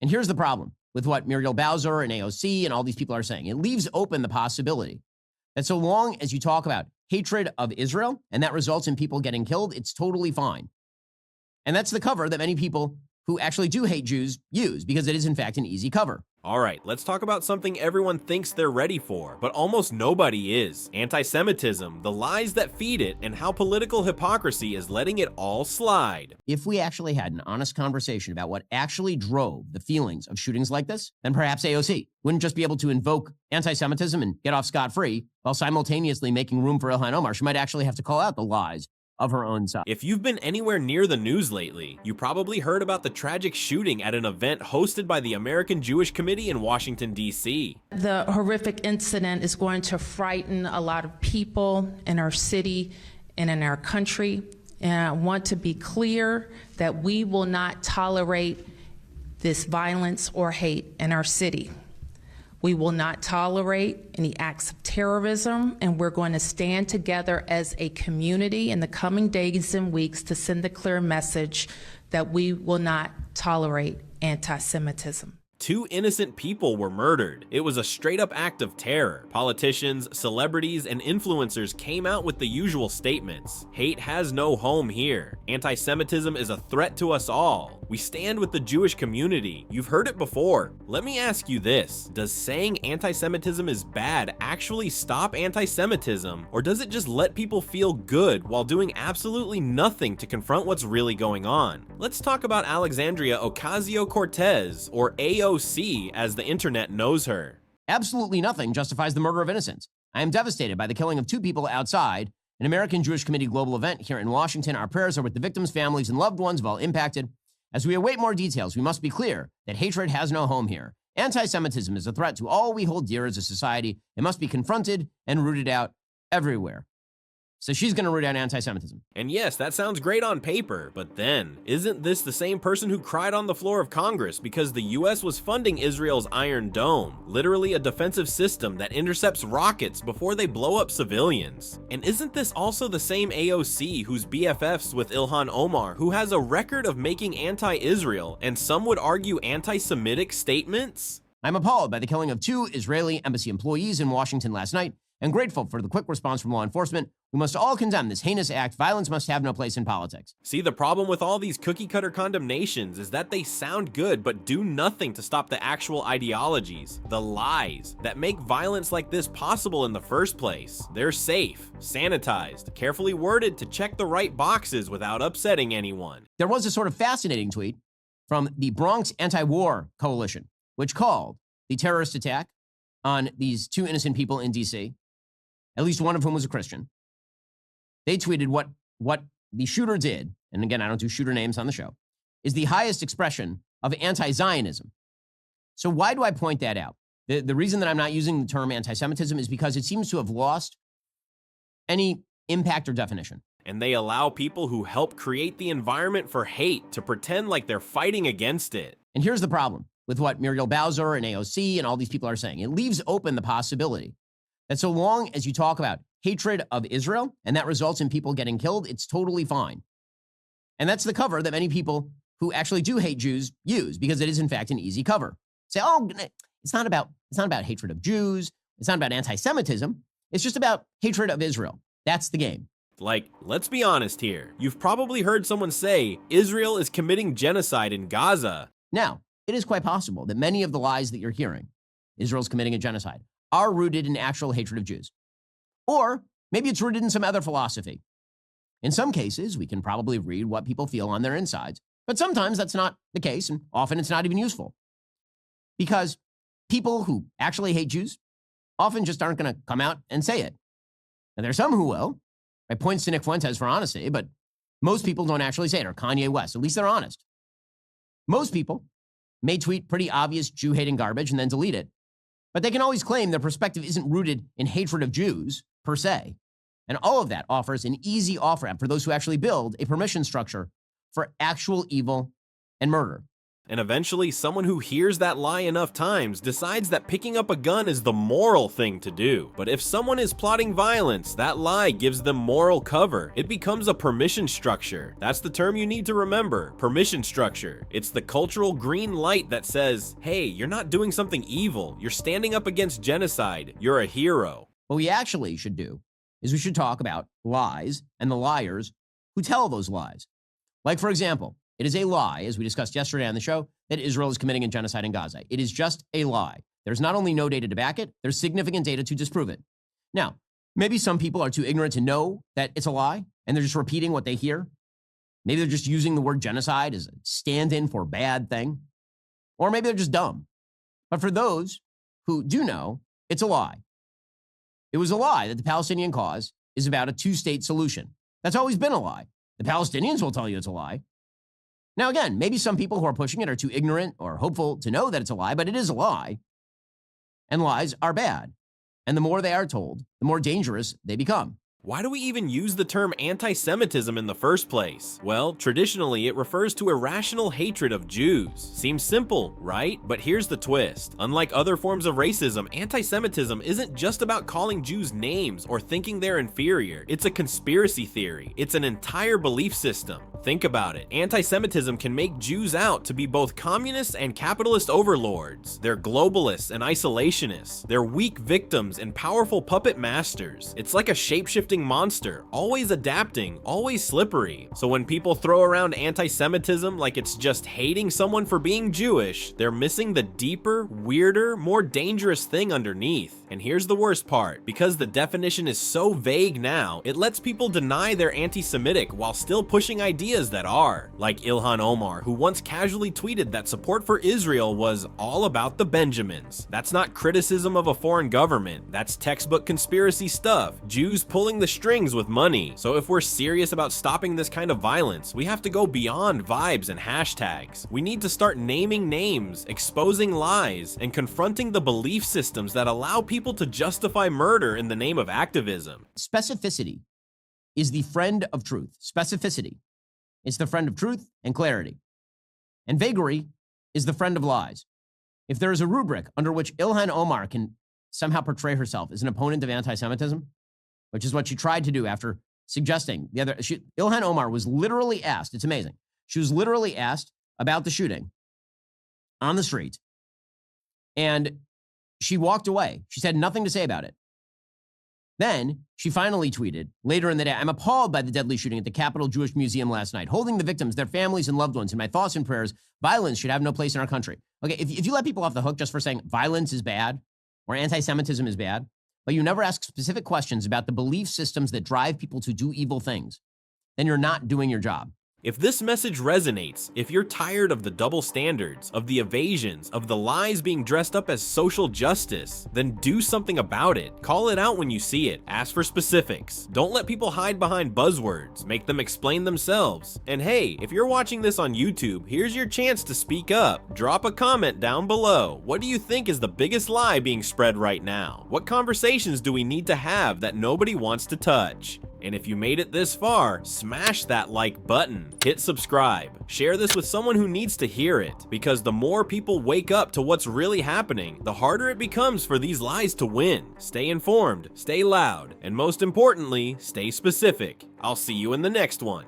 And here's the problem with what Muriel Bowser and AOC and all these people are saying. It leaves open the possibility that so long as you talk about hatred of Israel and that results in people getting killed, it's totally fine. And that's the cover that many people who actually do hate Jews use, because it is in fact an easy cover. All right, let's talk about something everyone thinks they're ready for, but almost nobody is. Anti-Semitism, the lies that feed it, and how political hypocrisy is letting it all slide. If we actually had an honest conversation about what actually drove the feelings of shootings like this, then perhaps AOC wouldn't just be able to invoke anti-Semitism and get off scot-free while simultaneously making room for Ilhan Omar. She might actually have to call out the lies of her own side. If you've been anywhere near the news lately, you probably heard about the tragic shooting at an event hosted by the American Jewish Committee in Washington, D.C. The horrific incident is going to frighten a lot of people in our city and in our country. And I want to be clear that we will not tolerate this violence or hate in our city. We will not tolerate any acts of terrorism, and we're going to stand together as a community in the coming days and weeks to send a clear message that we will not tolerate anti-Semitism. 2 innocent people were murdered. It was a straight-up act of terror. Politicians, celebrities, and influencers came out with the usual statements. Hate has no home here. Anti-Semitism is a threat to us all. We stand with the Jewish community. You've heard it before. Let me ask you this. Does saying anti-Semitism is bad actually stop anti-Semitism, or does it just let people feel good while doing absolutely nothing to confront what's really going on? Let's talk about Alexandria Ocasio-Cortez, or AOC as the internet knows her. Absolutely nothing justifies the murder of innocents. I am devastated by the killing of 2 people outside an American Jewish Committee global event here in Washington. Our prayers are with the victims' families and loved ones of all impacted. As we await more details, we must be clear that hatred has no home here. Anti-Semitism is a threat to all we hold dear as a society. It must be confronted and rooted out everywhere. So she's going to root out anti-Semitism. And yes, that sounds great on paper, but then, isn't this the same person who cried on the floor of Congress because the US was funding Israel's Iron Dome, literally a defensive system that intercepts rockets before they blow up civilians? And isn't this also the same AOC who's BFFs with Ilhan Omar, who has a record of making anti-Israel and some would argue anti-Semitic statements? I'm appalled by the killing of 2 Israeli embassy employees in Washington last night and grateful for the quick response from law enforcement. We must all condemn this heinous act. Violence must have no place in politics. See, the problem with all these cookie-cutter condemnations is that they sound good but do nothing to stop the actual ideologies, the lies, that make violence like this possible in the first place. They're safe, sanitized, carefully worded to check the right boxes without upsetting anyone. There was a sort of fascinating tweet from the Bronx Anti-War Coalition, which called the terrorist attack on these 2 innocent people in D.C., at least one of whom was a Christian. They tweeted what the shooter did, and again, I don't do shooter names on the show, is the highest expression of anti-Zionism. So why do I point that out? The reason that I'm not using the term anti-Semitism is because it seems to have lost any impact or definition. And they allow people who help create the environment for hate to pretend like they're fighting against it. And here's the problem with what Muriel Bowser and AOC and all these people are saying. It leaves open the possibility that so long as you talk about hatred of Israel and that results in people getting killed, it's totally fine. And that's the cover that many people who actually do hate Jews use, because it is in fact an easy cover. Say, oh, it's not about hatred of Jews. It's not about anti-Semitism. It's just about hatred of Israel. That's the game. Like, let's be honest here. You've probably heard someone say Israel is committing genocide in Gaza. Now, it is quite possible that many of the lies that you're hearing, Israel's committing a genocide, are rooted in actual hatred of Jews. Or maybe it's rooted in some other philosophy. In some cases, we can probably read what people feel on their insides, but sometimes that's not the case, and often it's not even useful. Because people who actually hate Jews often just aren't going to come out and say it. And there's some who will. I points to Nick Fuentes for honesty, but most people don't actually say it, or Kanye West. At least they're honest. Most people may tweet pretty obvious Jew-hating garbage and then delete it, but they can always claim their perspective isn't rooted in hatred of Jews, per se. And all of that offers an easy off-ramp for those who actually build a permission structure for actual evil and murder. And eventually, someone who hears that lie enough times decides that picking up a gun is the moral thing to do. But if someone is plotting violence, that lie gives them moral cover. It becomes a permission structure. That's the term you need to remember, permission structure. It's the cultural green light that says, hey, you're not doing something evil. You're standing up against genocide. You're a hero. What we actually should do is we should talk about lies and the liars who tell those lies. Like, for example, it is a lie, as we discussed yesterday on the show, that Israel is committing a genocide in Gaza. It is just a lie. There's not only no data to back it, there's significant data to disprove it. Now, maybe some people are too ignorant to know that it's a lie, and they're just repeating what they hear. Maybe they're just using the word genocide as a stand-in for bad thing. Or maybe they're just dumb. But for those who do know, it's a lie. It was a lie that the Palestinian cause is about a two-state solution. That's always been a lie. The Palestinians will tell you it's a lie. Now, again, maybe some people who are pushing it are too ignorant or hopeful to know that it's a lie, but it is a lie. And lies are bad. And the more they are told, the more dangerous they become. Why do we even use the term anti-Semitism in the first place? Well, traditionally, it refers to irrational hatred of Jews. Seems simple, right? But here's the twist. Unlike other forms of racism, anti-Semitism isn't just about calling Jews names or thinking they're inferior. It's a conspiracy theory. It's an entire belief system. Think about it. Anti-Semitism can make Jews out to be both communist and capitalist overlords. They're globalists and isolationists. They're weak victims and powerful puppet masters. It's like a shapeshifting monster, always adapting, always slippery. So when people throw around anti-Semitism like it's just hating someone for being Jewish, they're missing the deeper, weirder, more dangerous thing underneath. And here's the worst part. Because the definition is so vague now, it lets people deny they're anti-Semitic while still pushing ideas that are. Like Ilhan Omar, who once casually tweeted that support for Israel was all about the Benjamins. That's not criticism of a foreign government. That's textbook conspiracy stuff. Jews pulling the strings with money. So if we're serious about stopping this kind of violence, we have to go beyond vibes and hashtags. We need to start naming names, exposing lies, and confronting the belief systems that allow people to justify murder in the name of activism. Specificity is the friend of truth. Specificity. It's the friend of truth and clarity. And vagary is the friend of lies. If there is a rubric under which Ilhan Omar can somehow portray herself as an opponent of anti-Semitism, which is what she tried to do after suggesting Ilhan Omar was literally asked, it's amazing, she was literally asked about the shooting on the street, and she walked away. She said nothing to say about it. Then she finally tweeted later in the day, I'm appalled by the deadly shooting at the Capitol Jewish Museum last night, holding the victims, their families and loved ones in my thoughts and prayers. Violence should have no place in our country. Okay, if you let people off the hook just for saying violence is bad or anti-Semitism is bad, but you never ask specific questions about the belief systems that drive people to do evil things, then you're not doing your job. If this message resonates, if you're tired of the double standards, of the evasions, of the lies being dressed up as social justice, then do something about it. Call it out when you see it. Ask for specifics. Don't let people hide behind buzzwords. Make them explain themselves. And hey, if you're watching this on YouTube, here's your chance to speak up. Drop a comment down below. What do you think is the biggest lie being spread right now? What conversations do we need to have that nobody wants to touch? And if you made it this far, smash that like button, hit subscribe, share this with someone who needs to hear it, because the more people wake up to what's really happening, the harder it becomes for these lies to win. Stay informed, stay loud, and most importantly, stay specific. I'll see you in the next one.